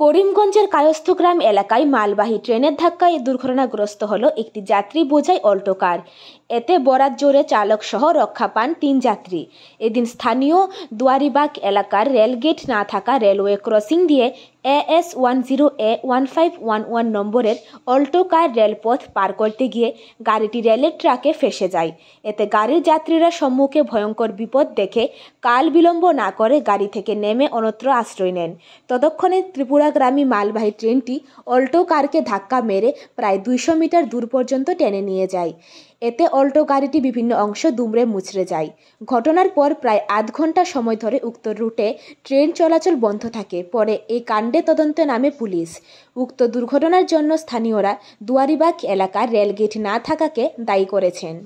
করিমগঞ্জের কায়স্থগ্রাম এলাকায় মালবাহী ট্রেনের ধাক্কায় দুর্ঘটনাগ্রস্ত হল একটি যাত্রী বোঝাই অল্টো কার। এতে বরাত জোরে চালক সহ রক্ষা পান ৩ যাত্রী। এদিন স্থানীয় দুয়ারিবাগ এলাকার রেলগেট না থাকা রেলওয়ে ক্রসিং দিয়ে AS10A1511 নম্বরের অল্টো কার রেলপথ পার করতে গিয়ে গাড়িটি রেলের ট্রাকে ফেঁসে যায়। এতে গাড়ির যাত্রীরা সম্মুখে ভয়ঙ্কর বিপদ দেখে কাল বিলম্ব না করে গাড়ি থেকে নেমে অন্যত্র আশ্রয় নেন। ততক্ষণে ত্রিপুরাগামী মালবাহী ট্রেনটি অল্টো কারকে ধাক্কা মেরে প্রায় ২০০ মিটার দূর পর্যন্ত টেনে নিয়ে যায়। এতে অল্টো গাড়িটি বিভিন্ন অংশ দুমড়ে মুচড়ে যায়। ঘটনার পর প্রায় আধ ঘন্টা সময় ধরে উক্ত রুটে ট্রেন চলাচল বন্ধ থাকে। পরে এই কাণ্ডে তদন্তে নামে পুলিশ। উক্ত দুর্ঘটনার জন্য স্থানীয়রা দুয়ারিবাগ এলাকার রেলগেট না থাকাকে দায়ী করেছেন।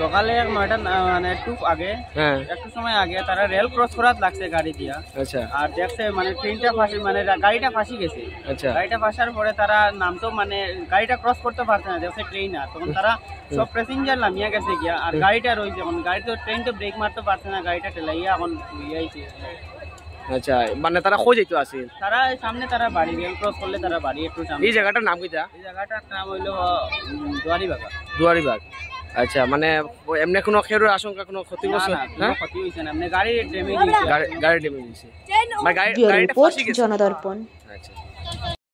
সকালে ৯টা মানে একটু সময় আগে তারা রেল ক্রস করার লাগছে গাড়ি দিয়া। আচ্ছা। আর দেখছে মানে ট্রেনটা ফাঁসি মানে গাড়িটা ফাঁসি গেছে। আচ্ছা। গাড়িটা ফাঁসার পরে তারা নামতো মানে গাড়িটা ক্রস করতে পারছে না, দেখছে ট্রেন আর তখন তারা সব প্যাসেঞ্জার নামিয়ে গেছে গিয়া। আর গাড়িটা রয়েছে এখন গাড়ি তো ট্রেন তো ব্রেক মারতে পারছে না, গাড়িটা ঠেলাইয়া এখন ইয়েছে। আচ্ছা, মানে তারা কই যাইতো আছে? তারা সামনে তারা বাড়ি রেল ক্রস করলে তারা বাড়ি একটু সামনে। এই জায়গাটার নাম কিটা? এই জায়গাটার নাম হইলো দুয়ারিবাগ। দুয়ারিবাগ। আচ্ছা, মানে এমনি কোনো খেরোর আশঙ্কা, কোনো ক্ষতিগ্রস্ত? না, ক্ষতি হইছে না, এমনি গাড়ি ড্যামেজ হইছে। গাড়ি ড্যামেজ হইছে। গাড়িটা ফাঁসি গেছে। জনদর্পণ। আচ্ছা।